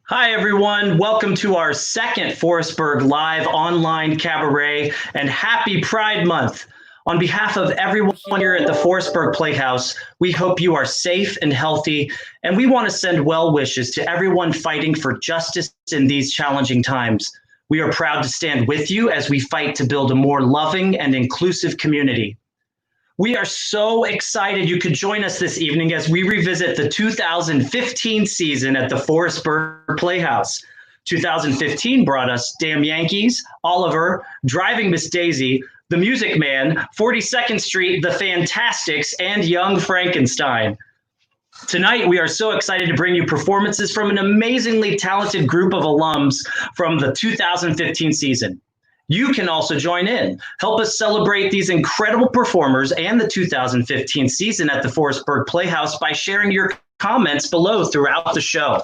Hi, everyone. Welcome to our second Forestburgh Live online cabaret and happy Pride Month. On behalf of everyone here at the Forestburgh Playhouse, we hope you are safe and healthy, and we want to send well wishes to everyone fighting for justice in these challenging times. We are proud to stand with you as we fight to build a more loving and inclusive community. We are so excited you could join us this evening as we revisit the 2015 season at the Forestburgh Playhouse. 2015 brought us Damn Yankees, Oliver, Driving Miss Daisy, The Music Man, 42nd Street, The Fantastics, and Young Frankenstein. Tonight, we are so excited to bring you performances from an amazingly talented group of alums from the 2015 season. You can also join in. Help us celebrate these incredible performers and the 2015 season at the Forestburgh Playhouse by sharing your comments below throughout the show.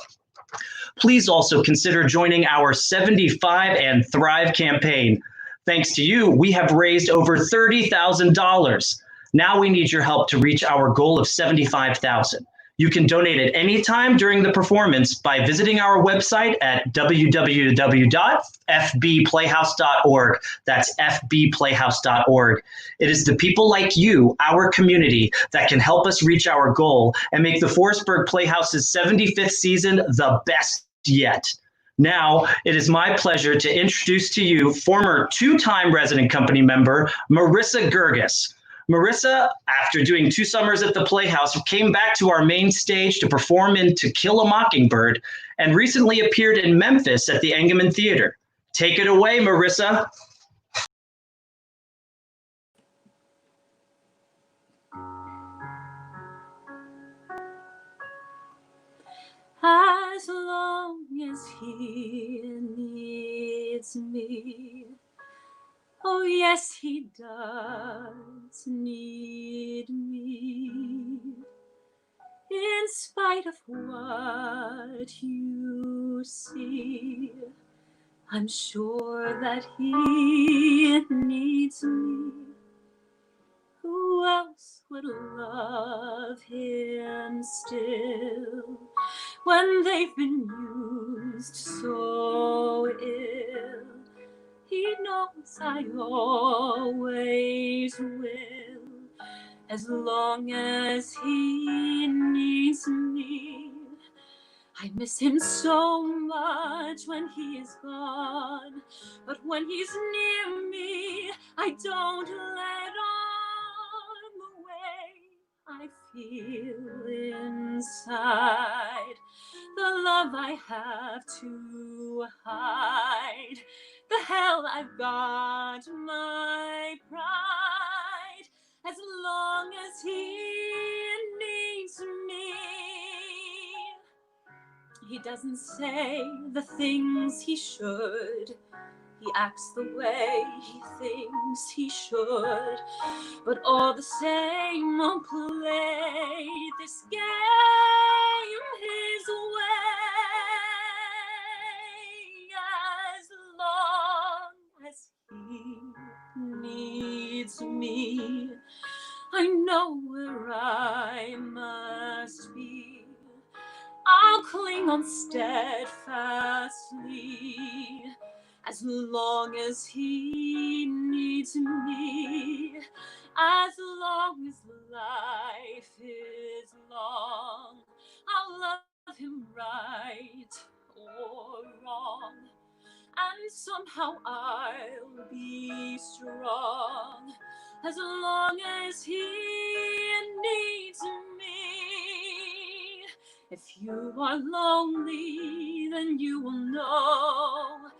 Please also consider joining our 75 and Thrive campaign. Thanks to you, we have raised over $30,000. Now we need your help to reach our goal of $75,000. You can donate at any time during the performance by visiting our website at www.fbplayhouse.org. That's fbplayhouse.org. It is the people like you, our community, that can help us reach our goal and make the Forestburgh Playhouse's 75th season the best yet. Now, it is my pleasure to introduce to you former two-time resident company member, Marissa Gerges. Marissa, after doing 2 summers at the Playhouse, came back to our main stage to perform in To Kill a Mockingbird and recently appeared in Memphis at the Engelman Theater. Take it away, Marissa. As long as he needs me. Oh, yes, he does need me. In spite of what you see, I'm sure that he needs me. Who else would love him still when they've been used so ill? He knows I always will, as long as he needs me. I miss him so much when he is gone, but when he's near me, I don't let on the way I feel inside, the love I have to hide. The hell, I've got my pride, as long as he needs me. He doesn't say the things he should, he acts the way he thinks he should, but all the same I'll play this game his way, as long as he needs me. I know where I must be, I'll cling on steadfastly, as long as he needs me, as long as life is long. I'll love him right or wrong, and somehow I'll be strong, as long as he needs me. If you are lonely, then you will know,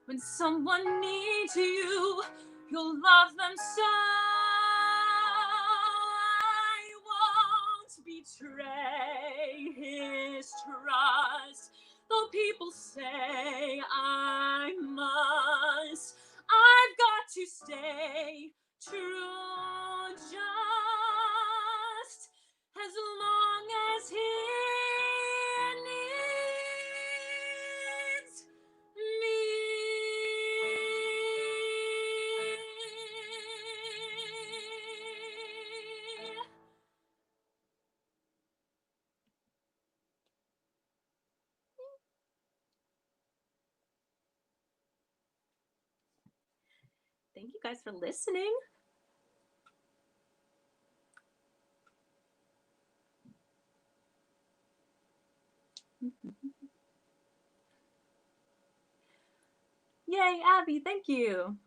when someone needs you, you'll love them so. I won't betray his trust, though people say I must. I've got to stay true, just as long as he needs me. thank you guys for listening. Yay, Abby, thank you.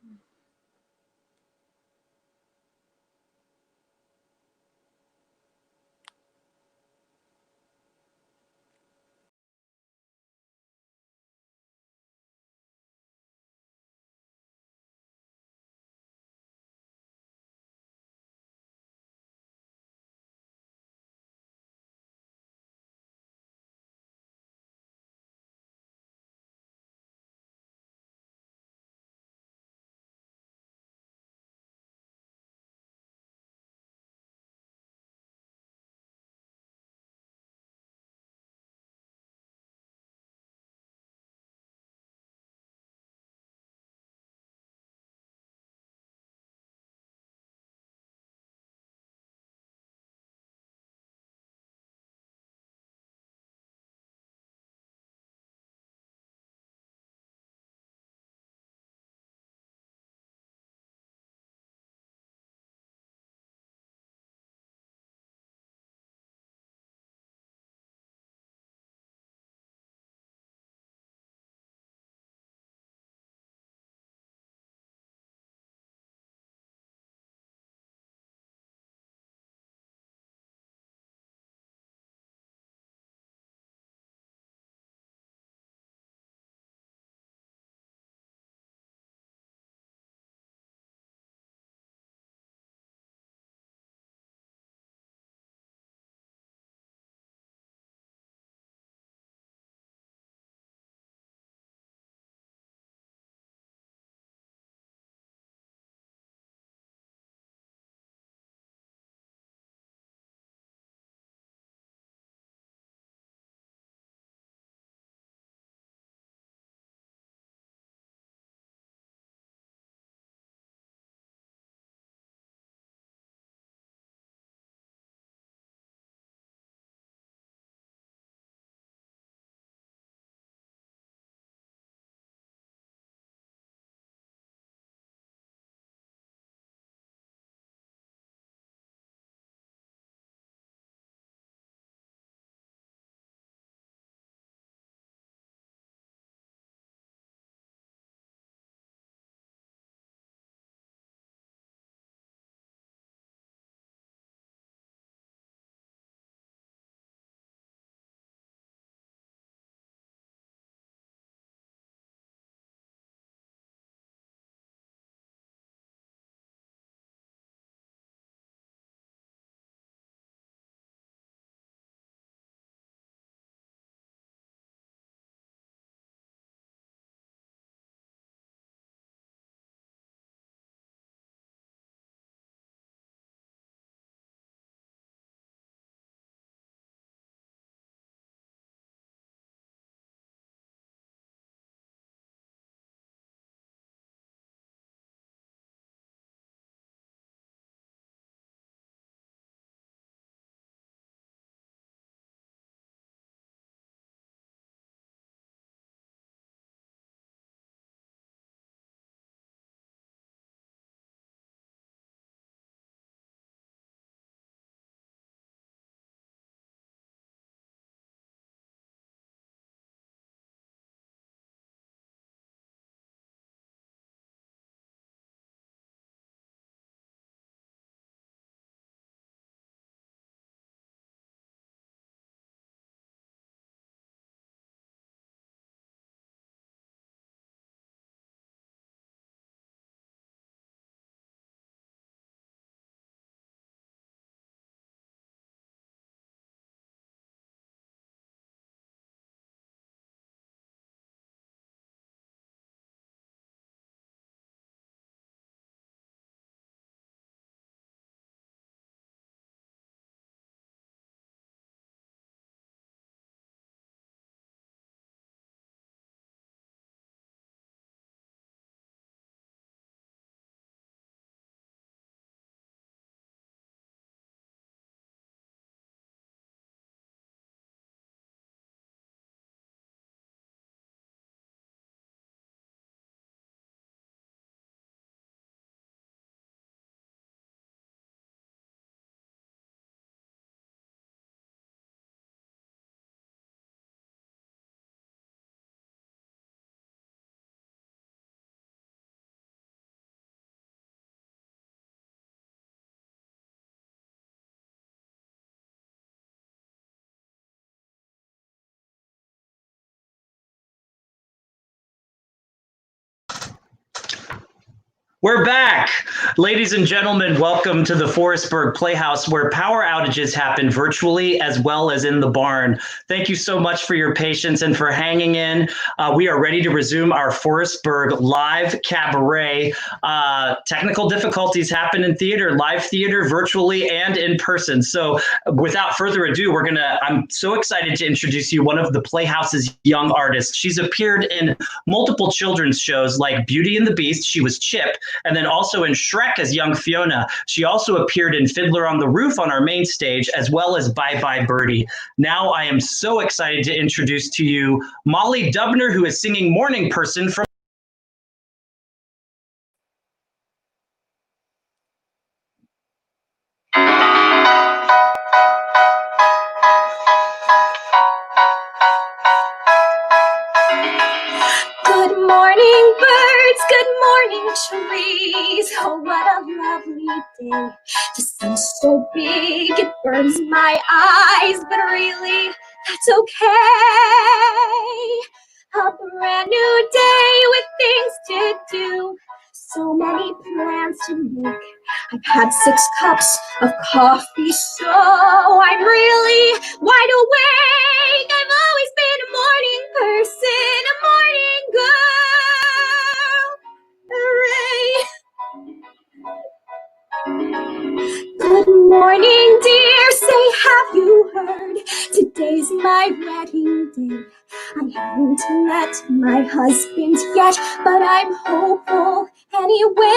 We're back. Ladies and gentlemen, welcome to the Forestburgh Playhouse, where power outages happen virtually as well as in the barn. Thank you so much for your patience and for hanging in. We are ready to resume our Forestburgh live cabaret. Technical difficulties happen in theater, live theater, virtually and in person. So without further ado, I'm so excited to introduce you one of the Playhouse's young artists. She's appeared in multiple children's shows like Beauty and the Beast. She was Chip. And then also in Shrek as young Fiona. She also appeared in Fiddler on the Roof on our main stage, as well as Bye Bye Birdie. Now I am so excited to introduce to you Molly Dubner, who is singing Morning Person from Good morning, birds. Good morning, trees. Oh, what a lovely day. The sun's so big, it burns my eyes, but really, that's okay. A brand new day with things to do. So many plans to make. I've had 6 cups of coffee, so I'm really wide awake. I've always been a morning person, a morning girl. Hooray! Good morning, dear. Say, have you heard? Today's my wedding day. I haven't met my husband yet, but I'm hopeful anyway.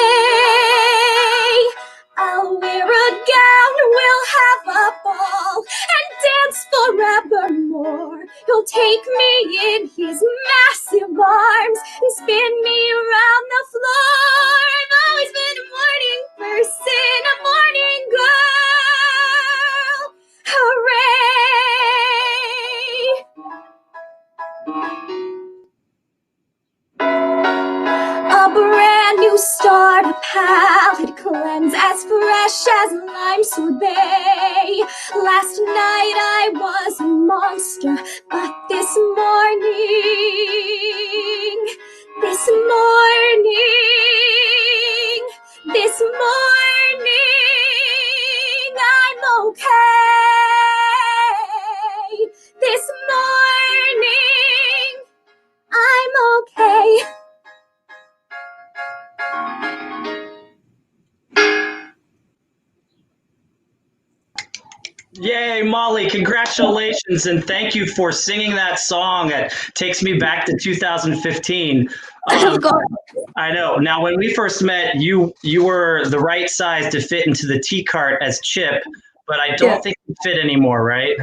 I'll wear a gown, we'll have a ball, and dance forevermore. He'll take me in his massive arms and spin me around the floor. I've always been a morning person, a morning girl. Hooray! A brand new start, a palette cleanse as fresh as lime sorbet. Last night I was a monster, but this morning I'm okay. This morning I'm okay. Yay, Molly, congratulations, and thank you for singing that song. It takes me back to 2015. Of course. I know. Now, when we first met, you were the right size to fit into the tea cart as Chip, but I don't think you fit anymore, right?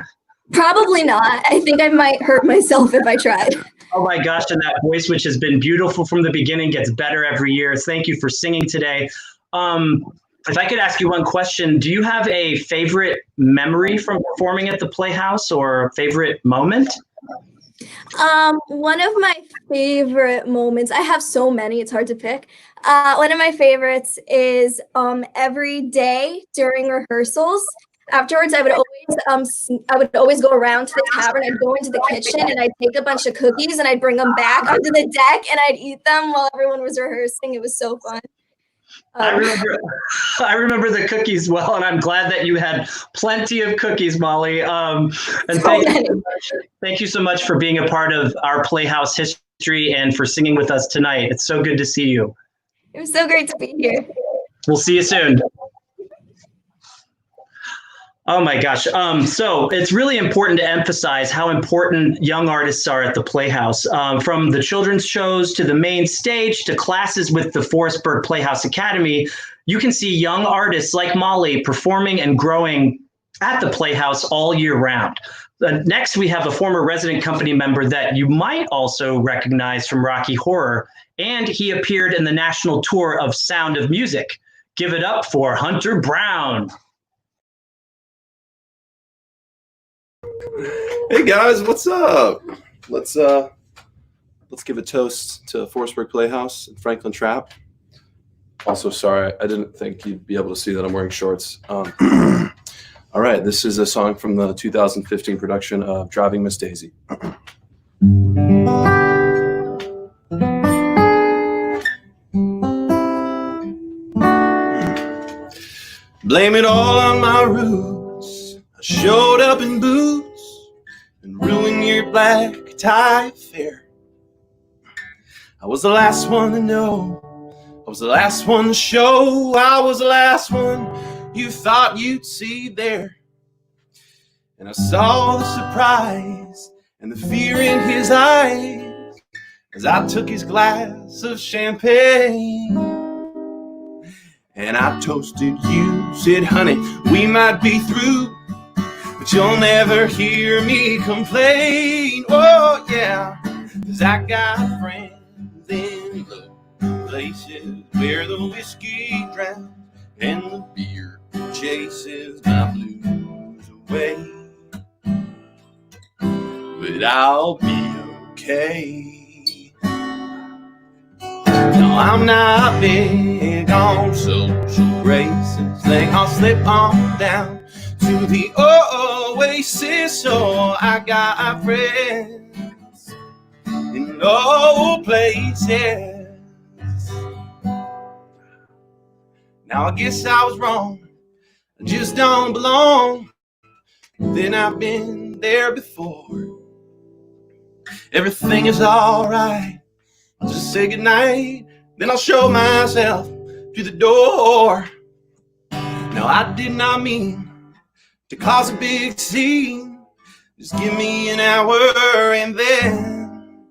Probably not. I think I might hurt myself if I tried. Oh my gosh, and that voice, which has been beautiful from the beginning, gets better every year. Thank you for singing today. If I could ask you one question, do you have a favorite memory from performing at the Playhouse or a favorite moment? One of my favorite moments, I have so many, it's hard to pick. One of my favorites is every day during rehearsals. Afterwards, I would always go around to the tavern. I'd go into the kitchen and I'd take a bunch of cookies and I'd bring them back onto the deck and I'd eat them while everyone was rehearsing. It was so fun. I remember the cookies well, and I'm glad that you had plenty of cookies, Molly. And thank you so much for being a part of our Playhouse history and for singing with us tonight. It's so good to see you. It was so great to be here. We'll see you soon. Oh my gosh. So it's really important to emphasize how important young artists are at the Playhouse. From the children's shows to the main stage to classes with the Forestburgh Playhouse Academy, you can see young artists like Molly performing and growing at the Playhouse all year round. Next, we have a former resident company member that you might also recognize from Rocky Horror, and he appeared in the national tour of Sound of Music. Give it up for Hunter Brown. Hey guys, what's up? Let's give a toast to Forestburgh Playhouse and Franklin Trapp. Also, sorry, I didn't think you'd be able to see that I'm wearing shorts. All right, this is a song from the 2015 production of Driving Miss Daisy. Blame it all on my roots. I showed up in boots and ruined your black tie affair. I was the last one to know. I was the last one to show. I was the last one you thought you'd see there. And I saw the surprise and the fear in his eyes as I took his glass of champagne. And I toasted you, said, honey, we might be through, but you'll never hear me complain. Oh, yeah, 'cause I got friends in the places where the whiskey drowns and the beer chases my blues away. But I'll be okay. No, I'm not big on social graces. Think I'll slip on down to the oasis. So I got friends in low places. Now I guess I was wrong. I just don't belong. Then I've been there before. Everything is alright. I'll just say goodnight, then I'll show myself to the door. Now I did not mean to cause a big scene. Just give me an hour and then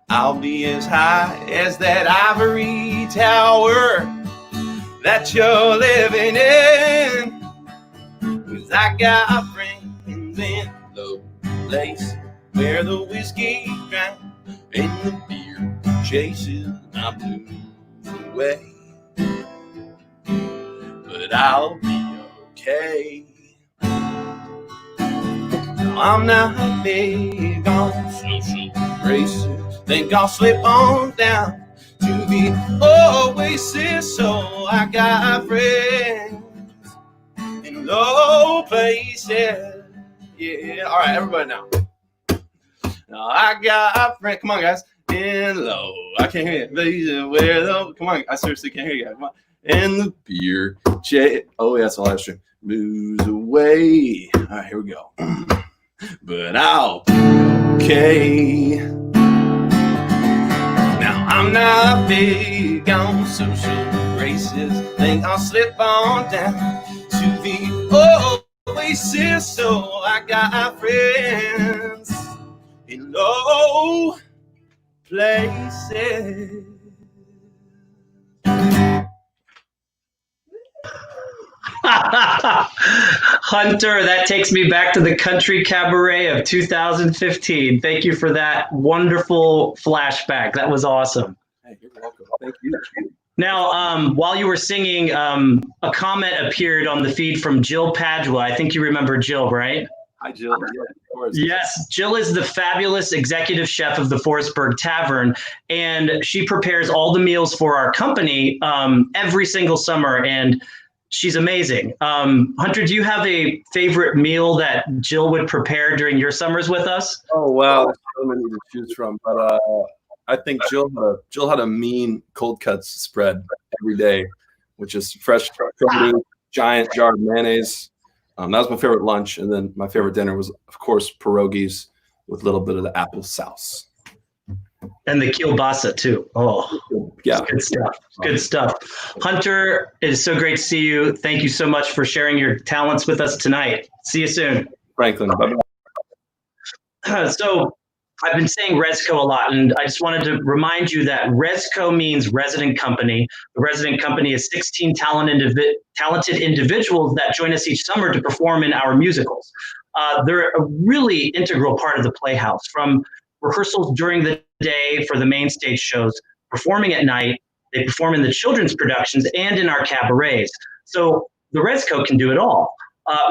I'll be as high as that ivory tower that you're living in. 'Cause I got friends in low places where the whiskey drowns and the beer chases my blues away. But I'll be okay. No, I'm not big on social graces. Think I'll slip on down to the oasis. So I got friends in low places. Yeah, all right, everybody now. Now I got friends. Come on, guys. In low. I can't hear you. Where though? Come on. I seriously can't hear you guys. Come on. And the beer. Oh, yeah, that's a live stream. Moves away. All right, here we go. But I'll be okay. Now I'm not big on social graces. Think I'll slip on down to the oasis. So I got friends in low places. Hunter, that takes me back to the country cabaret of 2015. Thank you for that wonderful flashback. That was awesome. Hey, you're welcome. Thank you. Now, while you were singing, a comment appeared on the feed from Jill Padua. I think you remember Jill, right? Hi, Jill. Yeah, of course. Yes, Jill is the fabulous executive chef of the Forestburgh Tavern, and she prepares all the meals for our company every single summer, and she's amazing. Hunter, do you have a favorite meal that Jill would prepare during your summers with us? Oh, wow. There's so many to choose from, but I think Jill had a mean cold cuts spread every day, which is fresh produce, giant jar of mayonnaise. That was my favorite lunch, and then my favorite dinner was, of course, pierogies with a little bit of the apple sauce. And the kielbasa, too. Oh, yeah. Good stuff. Good stuff. Hunter, it is so great to see you. Thank you so much for sharing your talents with us tonight. See you soon. Franklin, bye-bye. So I've been saying Resco a lot, and I just wanted to remind you that Resco means resident company. The resident company is 16 talented individuals that join us each summer to perform in our musicals. They're a really integral part of the Playhouse, from rehearsals during the day for the Mainstage shows, performing at night. They perform in the children's productions and in our cabarets. So the Resco can do it all.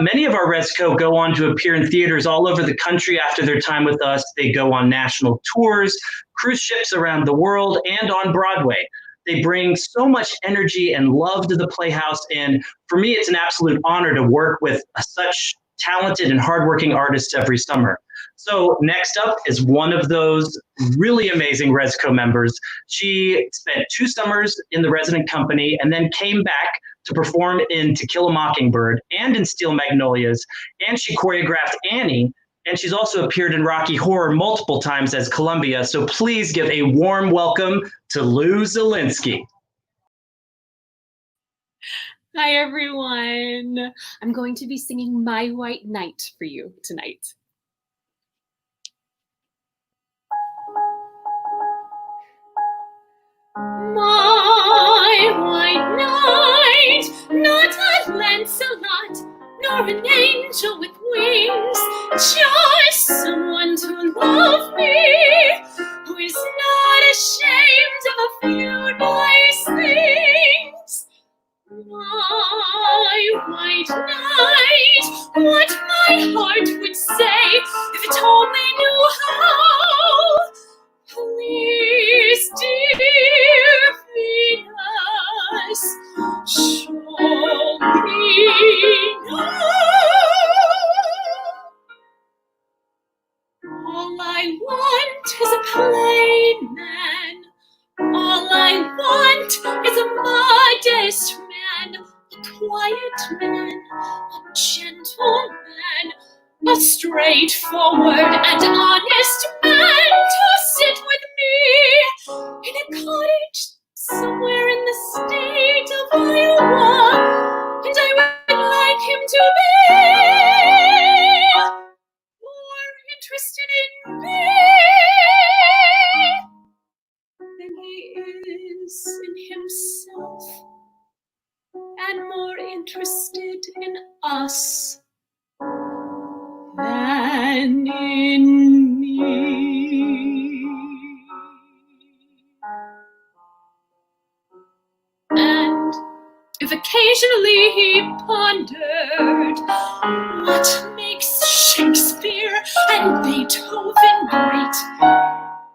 Many of our Resco go on to appear in theaters all over the country after their time with us. They go on national tours, cruise ships around the world, and on Broadway. They bring so much energy and love to the Playhouse, and for me, it's an absolute honor to work with such talented and hardworking artists every summer. So next up is one of those really amazing Resco members. She spent 2 summers in the resident company and then came back to perform in To Kill a Mockingbird and in Steel Magnolias, and she choreographed Annie, and she's also appeared in Rocky Horror multiple times as Columbia. So please give a warm welcome to Lou Olinsky. Hi, everyone. I'm going to be singing My White Knight for you tonight. My white knight, not a Lancelot, nor an angel with wings, just someone to love me, who is not ashamed of a few nice things. My white knight, what my heart would say if it only knew how. Please, dear Venus, show me now. All I want is a plain man. All I want is a modest man, a quiet man, a gentle man, a straightforward and honest man to sit with me in a cottage somewhere in the state of Iowa, and I would like him to be more interested in me than he is in himself, and more interested in us than in me. And if occasionally he pondered what makes Shakespeare and Beethoven great,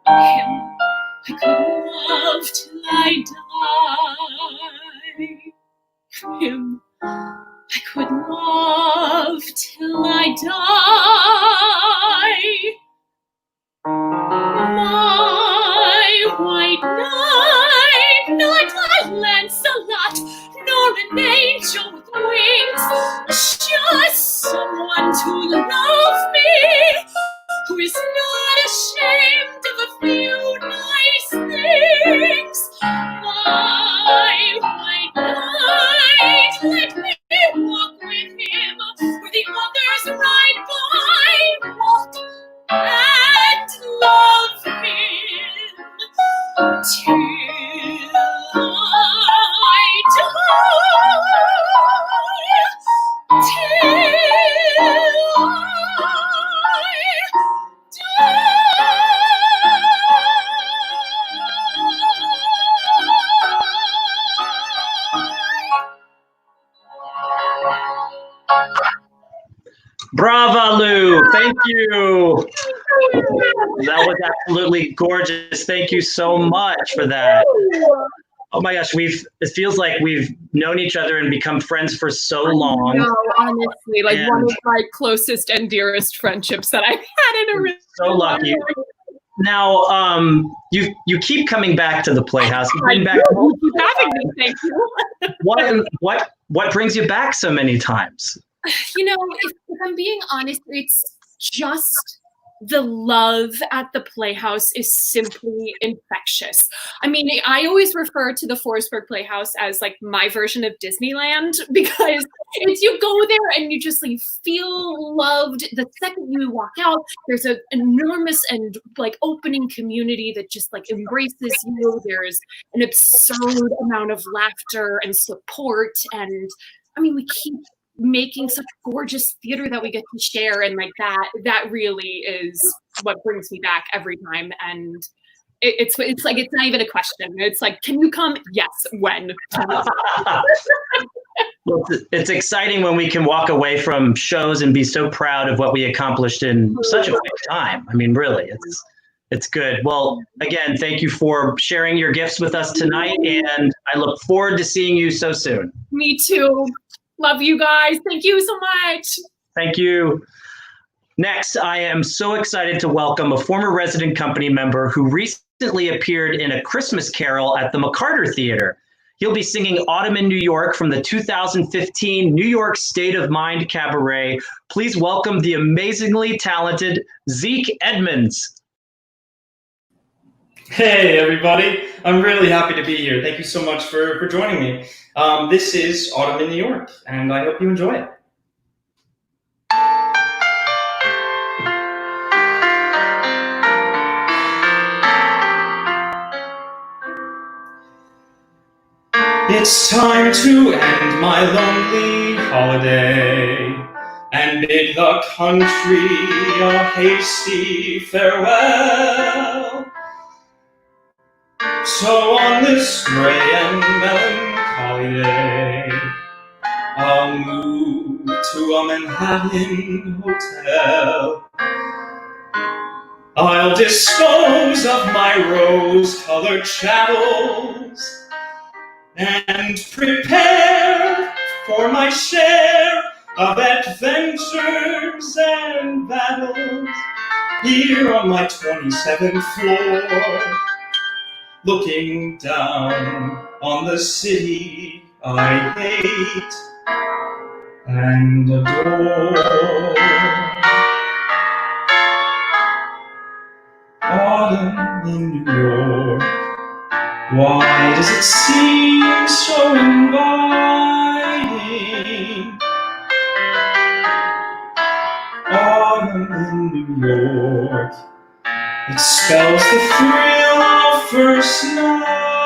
him I could love till I die. Him I could love till I die. My white knight, not a Lancelot, nor an angel with wings, just someone to love me, who is not ashamed of a few nice things. My white knight, let me walk with him where the others ride by. Walk and love him till I die. Till Brava, Lou. Thank you. That was absolutely gorgeous. Thank you so much for that. Oh my gosh, it feels like we've known each other and become friends for so long. No, honestly, like one of my closest and dearest friendships that I've had in a really so lucky. Now, you keep coming back to the Playhouse. You've been back. You keep having me, thank you. What brings you back so many times? You know, if I'm being honest, it's just the love at the Playhouse is simply infectious. I mean, I always refer to the Forestburgh Playhouse as like my version of Disneyland, because it's, you go there and you just like feel loved. The second you walk out, there's an enormous and like opening community that just like embraces you. There's an absurd amount of laughter and support. And I mean, we keep making such gorgeous theater that we get to share, and like that really is what brings me back every time. And it's like, it's not even a question. It's like, can you come? Yes. When? Well, it's exciting when we can walk away from shows and be so proud of what we accomplished in such a quick time. I mean, really, it's good. Well, again, thank you for sharing your gifts with us tonight, and I look forward to seeing you so soon. Me too. Love you guys. Thank you so much. Thank you. Next, I am so excited to welcome a former resident company member who recently appeared in A Christmas Carol at the McCarter Theater. He'll be singing Autumn in New York from the 2015 New York State of Mind Cabaret. Please welcome the amazingly talented Zeke Edmonds. Hey, everybody. I'm really happy to be here. Thank you so much for joining me. This is Autumn in New York, and I hope you enjoy it. It's time to end my lonely holiday and bid the country a hasty farewell. So on this gray and melancholy day, I'll move to a Manhattan hotel. I'll dispose of my rose-colored chattels and prepare for my share of adventures and battles here on my 27th floor, looking down on the city I hate and adore. Autumn in New York, why does it seem so inviting? Autumn in New York, it spells the thrill of first nighting.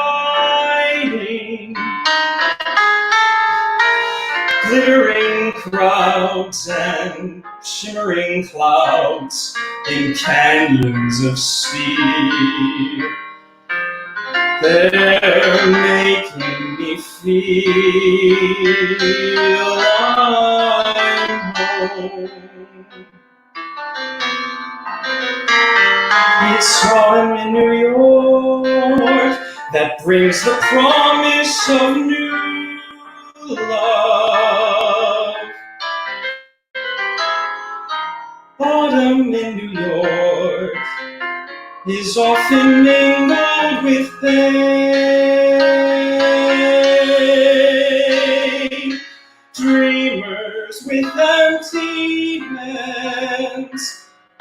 Glittering crowds and shimmering clouds in canyons of steel. They're making me feel I'm home. It's autumn in New York that brings the promise of new love. Autumn in New York is often mingled with pain. Dreamers with empty hands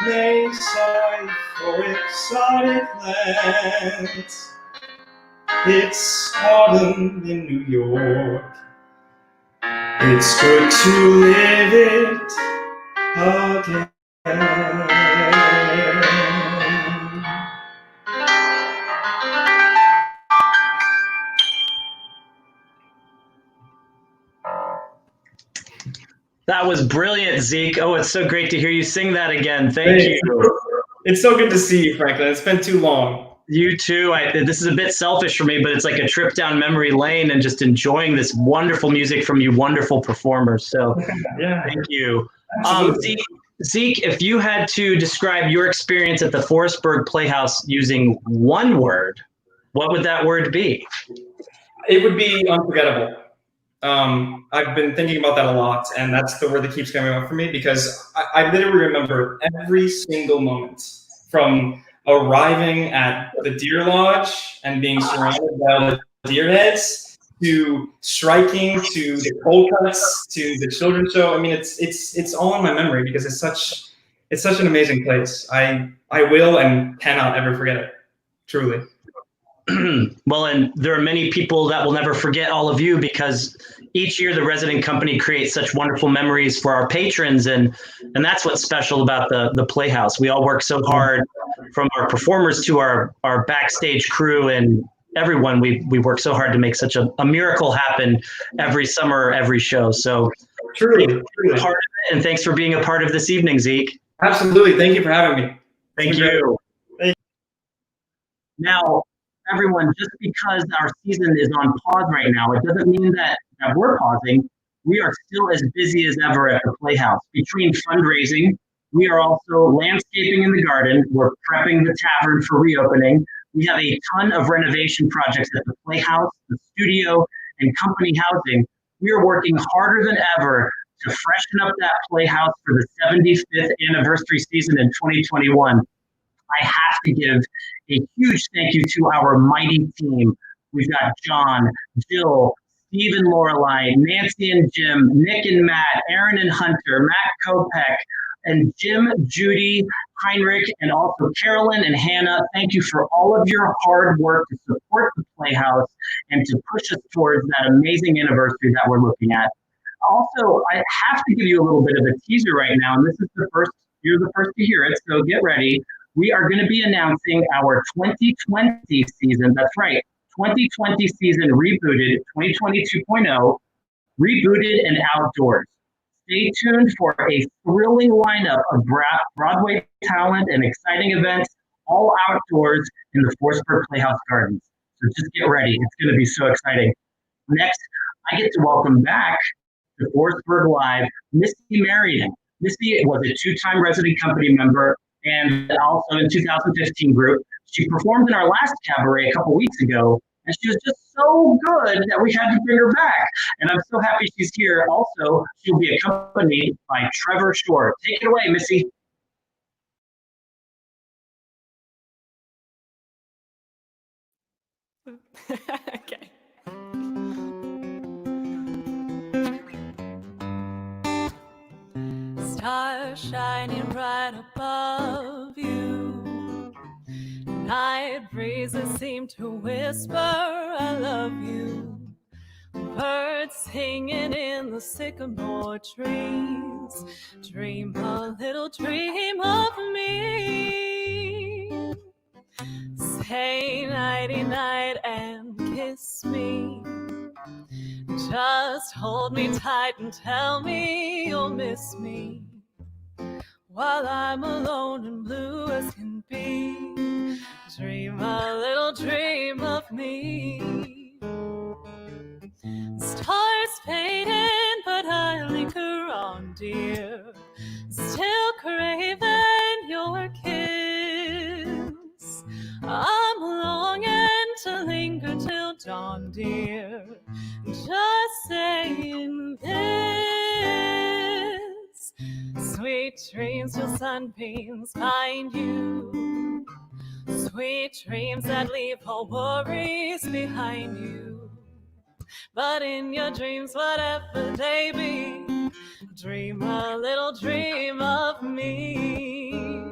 may sigh for exotic lands. It's autumn in New York. It's good to live it again. That was brilliant, Zeke. Oh, it's so great to hear you sing that again. Thank you. It's so good to see you, Franklin. It's been too long. You too. This is a bit selfish for me, but it's like a trip down memory lane and just enjoying this wonderful music from you wonderful performers. So Yeah. thank you. Absolutely. Zeke, if you had to describe your experience at the Forestburgh Playhouse using one word, what would that word be? It would be unforgettable. I've been thinking about that a lot, and that's the word that keeps coming up for me because I literally remember every single moment from arriving at the Deer Lodge and being surrounded by all the deer heads to striking to the cold cuts to the children's show. I mean, it's all in my memory because it's such an amazing place. I will and cannot ever forget it. Truly. Well, and there are many people that will never forget all of you because each year the resident company creates such wonderful memories for our patrons, and that's what's special about the Playhouse. We all work so hard, from our performers to our backstage crew and everyone. We work so hard to make such a miracle happen every summer, every show. So Truly. Part of it, and thanks for being a part of this evening, Zeke. Absolutely. Thank you for having me. Thank you. Now, everyone, just because our season is on pause right now, it doesn't mean that we're pausing. We are still as busy as ever at the Playhouse. Between fundraising, we are also landscaping in the garden. We're prepping the Tavern for reopening. We have a ton of renovation projects at the Playhouse, the studio, and company housing. We are working harder than ever to freshen up that Playhouse for the 75th anniversary season in 2021. I have to give a huge thank you to our mighty team. We've got John, Jill, Steve and Lorelai, Nancy and Jim, Nick and Matt, Aaron and Hunter, Matt Kopek, and Jim, Judy, Heinrich, and also Carolyn and Hannah. Thank you for all of your hard work to support the Playhouse and to push us towards that amazing anniversary that we're looking at. Also, I have to give you a little bit of a teaser right now, and this is you're the first to hear it, so get ready. We are going to be announcing our 2020 season. That's right, 2020 season rebooted, 2020 2.0, rebooted and outdoors. Stay tuned for a thrilling lineup of Broadway talent and exciting events, all outdoors in the Forestburgh Playhouse Gardens. So just get ready. It's going to be so exciting. Next, I get to welcome back to Forestburgh Live, Missy Marion. Missy was a two-time resident company member and also in 2015 group. She performed in our last cabaret a couple weeks ago, and she was just so good that we had to bring her back. And I'm so happy she's here. Also, she'll be accompanied by Trevor Shore. Take it away, Missy. Okay. Stars shining bright above you. Night breezes seem to whisper, I love you. Birds singing in the sycamore trees. Dream a little dream of me. Say nighty night and kiss me. Just hold me tight and tell me you'll miss me while I'm alone and blue as can be. Dream a little dream of me. Stars fading, but I linger on, dear. Still craving your kiss. I'm longing to linger till dawn, dear. Just saying this. Sweet dreams till sunbeams find you. Sweet dreams that leave all worries behind you. But in your dreams, whatever they be, dream a little dream of me.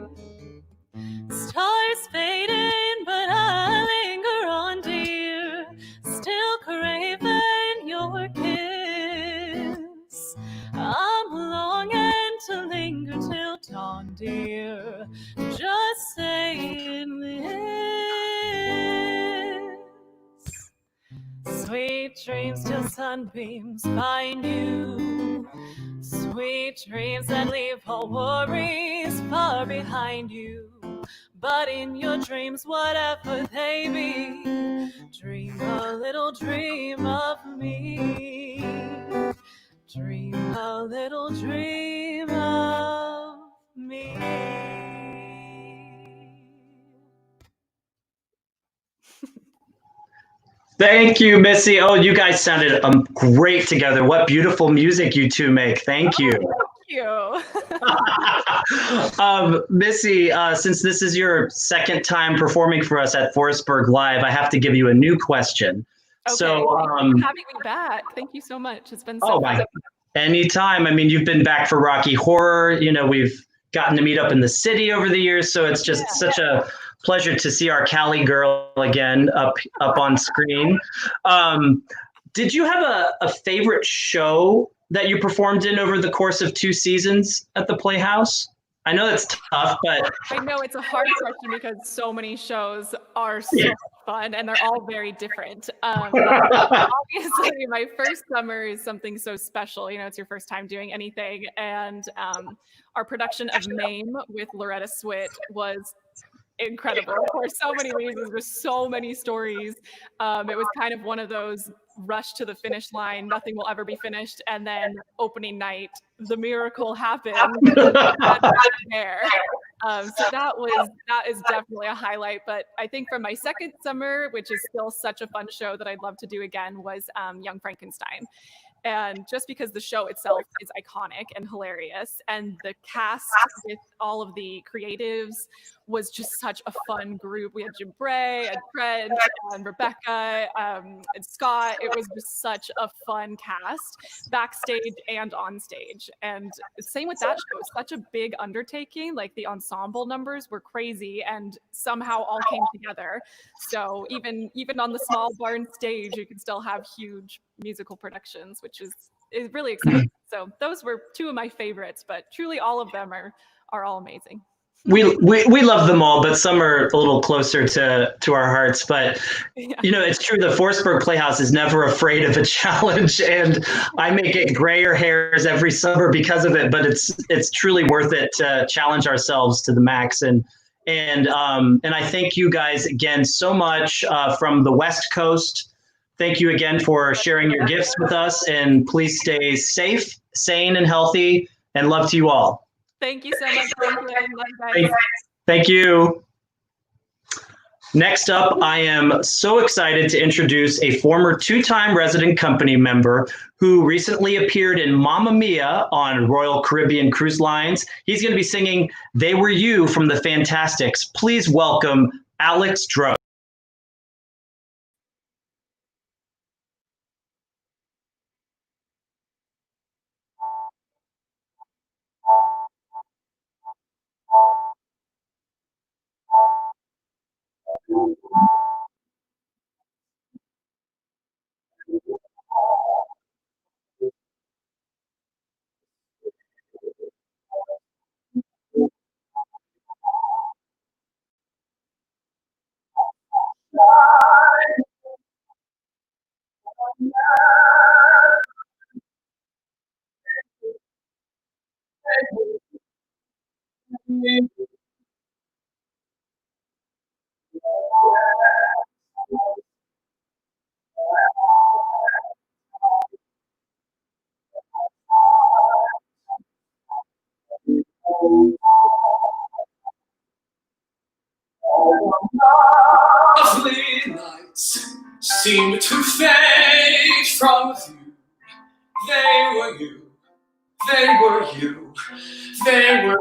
Stars fading, but I linger on, dear. Still craving your kiss. I'm longing to linger till dawn, dear. Just saying this. Sweet dreams till sunbeams find you. Sweet dreams that leave all worries far behind you. But in your dreams, whatever they be, dream a little dream of me. Dream a little dream of me. Thank you, Missy. Oh, you guys sounded great together. What beautiful music you two make. Thank you. Thank you. Missy, since this is your second time performing for us at Forestburgh Live, I have to give you a new question. Okay, So, thank you for having me back. Thank you so much. It's been so fun. Anytime. I mean, you've been back for Rocky Horror. You know, we've gotten to meet up in the city over the years, so it's just such a pleasure to see our Cali girl again up on screen. Did you have a favorite show that you performed in over the course of 2 seasons at the Playhouse? I know that's tough, but I know it's a hard question because so many shows are so fun and they're all very different. Obviously, my first summer is something so special. You know, it's your first time doing anything. And our production of MAME with Loretta Swit was incredible for so many reasons. There's so many stories. It was kind of one of those rush to the finish line, nothing will ever be finished, and then opening night, the miracle happened. There. So that is definitely a highlight. But I think from my second summer, which is still such a fun show that I'd love to do again, was Young Frankenstein. And just because the show itself is iconic and hilarious, and the cast with all of the creatives was just such a fun group. We had Jim Bray and Fred and Rebecca and Scott. It was just such a fun cast, backstage and on stage. And same with that show. Such a big undertaking. Like the ensemble numbers were crazy and somehow all came together. So even on the small barn stage, you can still have huge musical productions, which is really exciting. So those were two of my favorites, but truly all of them are all amazing. We love them all, but some are a little closer to our hearts. But you know, it's true. The Forestburgh Playhouse is never afraid of a challenge, and I may get grayer hairs every summer because of it. But it's truly worth it to challenge ourselves to the max. And I thank you guys again so much from the West Coast. Thank you again for sharing your gifts with us, and please stay safe, sane, and healthy. And love to you all. Thank you so much. Guys. Thank you. Next up, I am so excited to introduce a former two-time resident company member who recently appeared in Mamma Mia on Royal Caribbean Cruise Lines. He's going to be singing They Were You from the Fantastics. Please welcome Alex Drug. Lovely lights seemed to fade from view. They were you, they were you, they were you.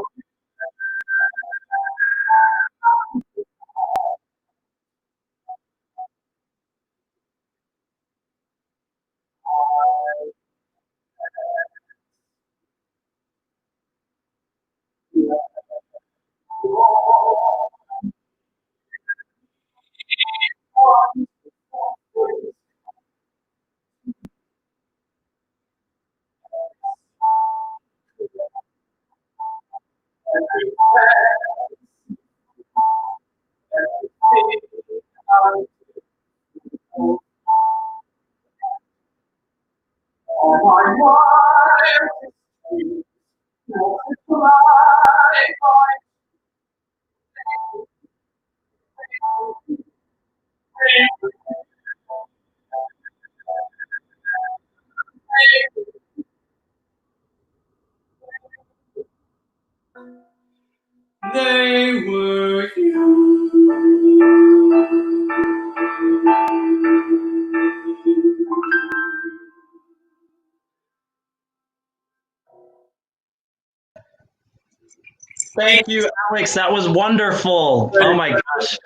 Thank you, Alex. That was wonderful. Oh my gosh.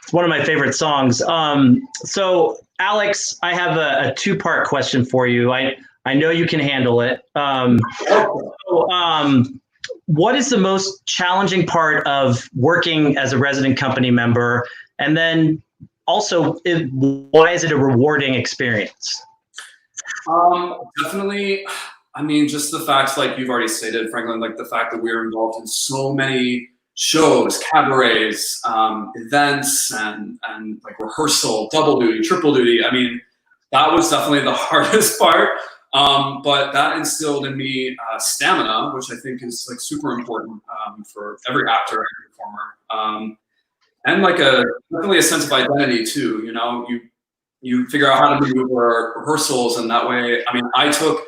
It's one of my favorite songs. So Alex, I have a two-part question for you. I know you can handle it. What is the most challenging part of working as a resident company member? And then also, why is it a rewarding experience? Definitely. I mean, just the facts, like you've already stated, Franklin, like the fact that we're involved in so many shows, cabarets, events, and like rehearsal, double duty, triple duty. I mean, that was definitely the hardest part. But that instilled in me stamina, which I think is like super important for every actor and performer, and like definitely a sense of identity too. You know, you figure out how to do rehearsals, and that way, I mean, I took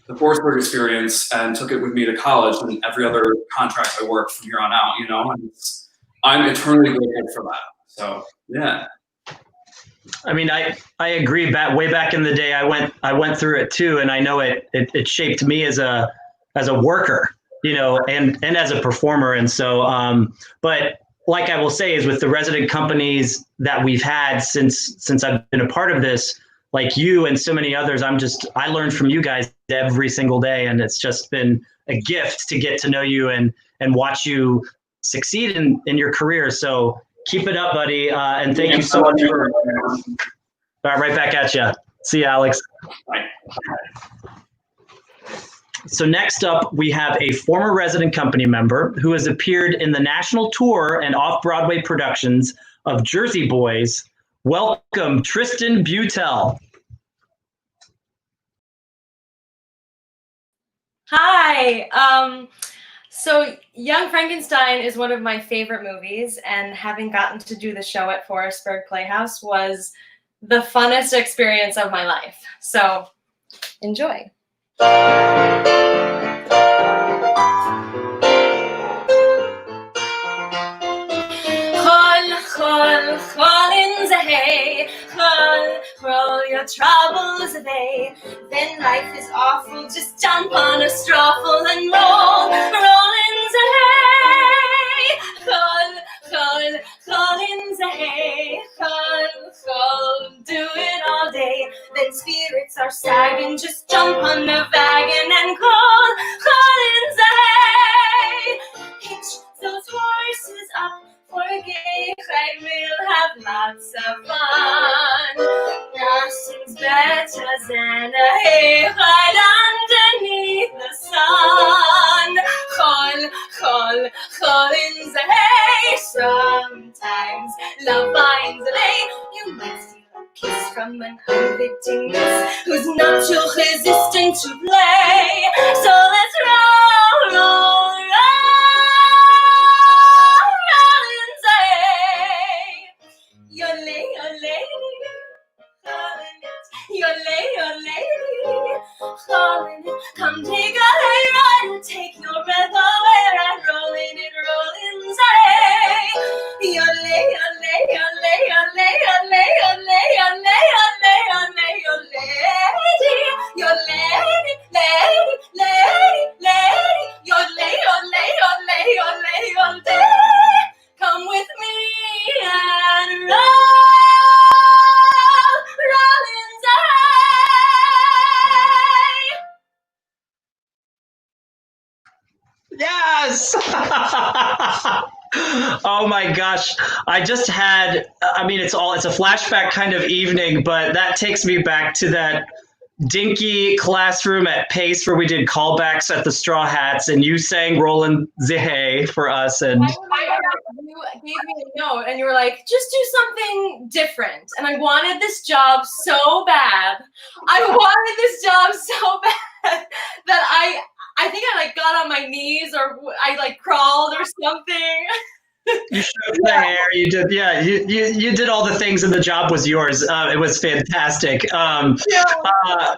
the Forestburgh experience and took it with me to college and every other contract I worked from here on out. You know, and I'm eternally grateful for that. So yeah. I mean, I agree. Way back in the day, I went through it too, and I know it shaped me as a worker, and as a performer. And so, but like I will say is with the resident companies that we've had since I've been a part of this, like you and so many others, I learned from you guys every single day, and it's just been a gift to get to know you and watch you succeed in your career. So keep it up, buddy, and thank you so much for. Right back at you. See you, Alex. Bye. So next up, we have a former resident company member who has appeared in the national tour and off-Broadway productions of Jersey Boys. Welcome, Tristan Butel. Hi. So Young Frankenstein is one of my favorite movies, and having gotten to do the show at Forestburgh Playhouse was the funnest experience of my life. So enjoy. Chol, chol in the hay, roll your troubles away. Then life is awful, just jump on a stroffle and roll in the hay. Chol in the hay, chol, do it all day. Then spirits are sagging, just jump on the wagon and call in the hay. Hitch those horses up for a gay ride, we'll have lots of fun. Nothing's better than a hay ride underneath the sun. Chol in the hay. Sometimes love finds a way. You might steal a kiss from an unwitting miss who's not too resistant to play. So let's roll. Come take a hay ride and take your breath away. And rolling say. Come with me and roll in the hay. Yes! Oh my gosh. It's a flashback kind of evening, but that takes me back to that dinky classroom at Pace where we did callbacks at the Straw Hats and you sang Roland Zehe for us. And you gave me a note and you were like, just do something different. And I wanted this job so bad. That I think I got on my knees or I crawled or something. You showed the hair. You did, yeah. You did all the things, and the job was yours. It was fantastic.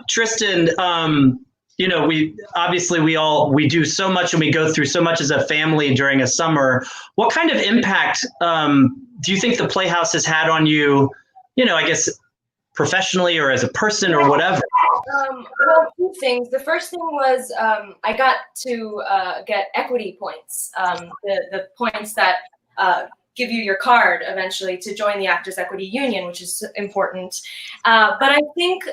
Tristan, we do so much, and we go through so much as a family during a summer. What kind of impact do you think the Playhouse has had on you? I guess professionally or as a person or whatever. Well, two things. The first thing was I got to get equity points, the points that give you your card eventually to join the Actors Equity Union, which is important. But I think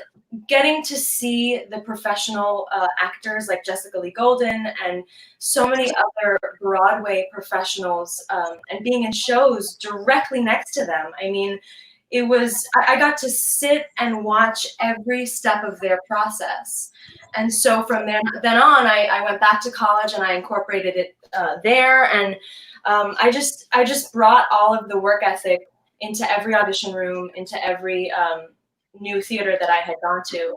getting to see the professional actors like Jessica Lee Golden and so many other Broadway professionals and being in shows directly next to them. I mean, I got to sit and watch every step of their process. And so from then on, I went back to college and I incorporated it there. And I just brought all of the work ethic into every audition room, into every new theater that I had gone to.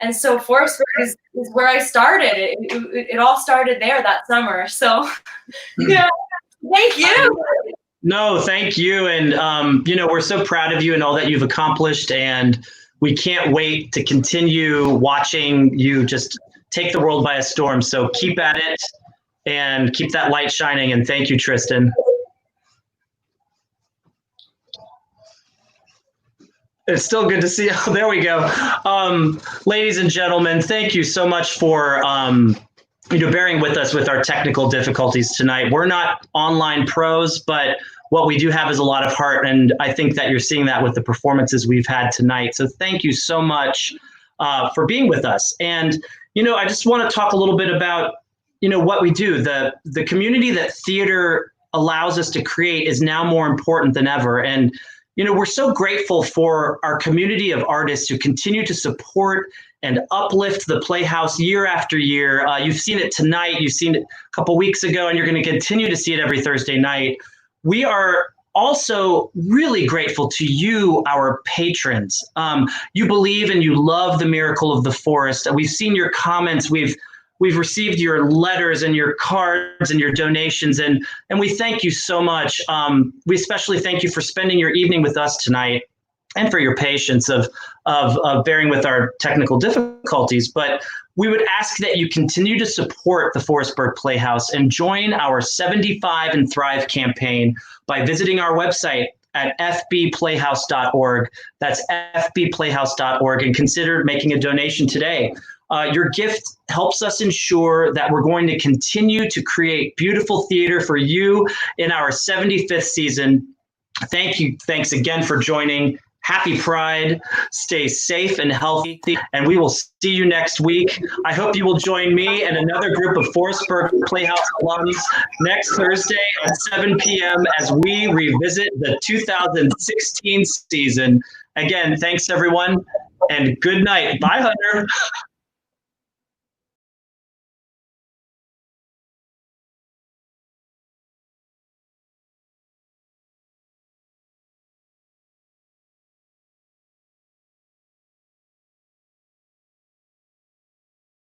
And so Forestburgh is where I started. It all started there that summer. So yeah, thank you. No, thank you. And, we're so proud of you and all that you've accomplished. And we can't wait to continue watching you just take the world by a storm. So keep at it and keep that light shining. And thank you, Tristan. It's still good to see you. There we go. Ladies and gentlemen, thank you so much for bearing with us with our technical difficulties tonight. We're not online pros, but what we do have is a lot of heart, and I think that you're seeing that with the performances we've had tonight. So thank you so much for being with us. And I just want to talk a little bit about what we do. The community that theater allows us to create is now more important than ever. And we're so grateful for our community of artists who continue to support and uplift the Playhouse year after year. You've seen it tonight, you've seen it a couple weeks ago, and you're going to continue to see it every Thursday night. We are also really grateful to you, our patrons. You believe and you love the miracle of the forest. We've seen your comments. We've received your letters and your cards and your donations, and we thank you so much. We especially thank you for spending your evening with us tonight and for your patience of bearing with our technical difficulties. But we would ask that you continue to support the Forestburgh Playhouse and join our 75 and Thrive campaign by visiting our website at fbplayhouse.org. That's fbplayhouse.org, and consider making a donation today. Your gift helps us ensure that we're going to continue to create beautiful theater for you in our 75th season. Thank you. Thanks again for joining. Happy Pride. Stay safe and healthy, and we will see you next week. I hope you will join me and another group of Forestburgh Playhouse alums next Thursday at 7 p.m. as we revisit the 2016 season. Again, thanks everyone, and good night. Bye, Hunter.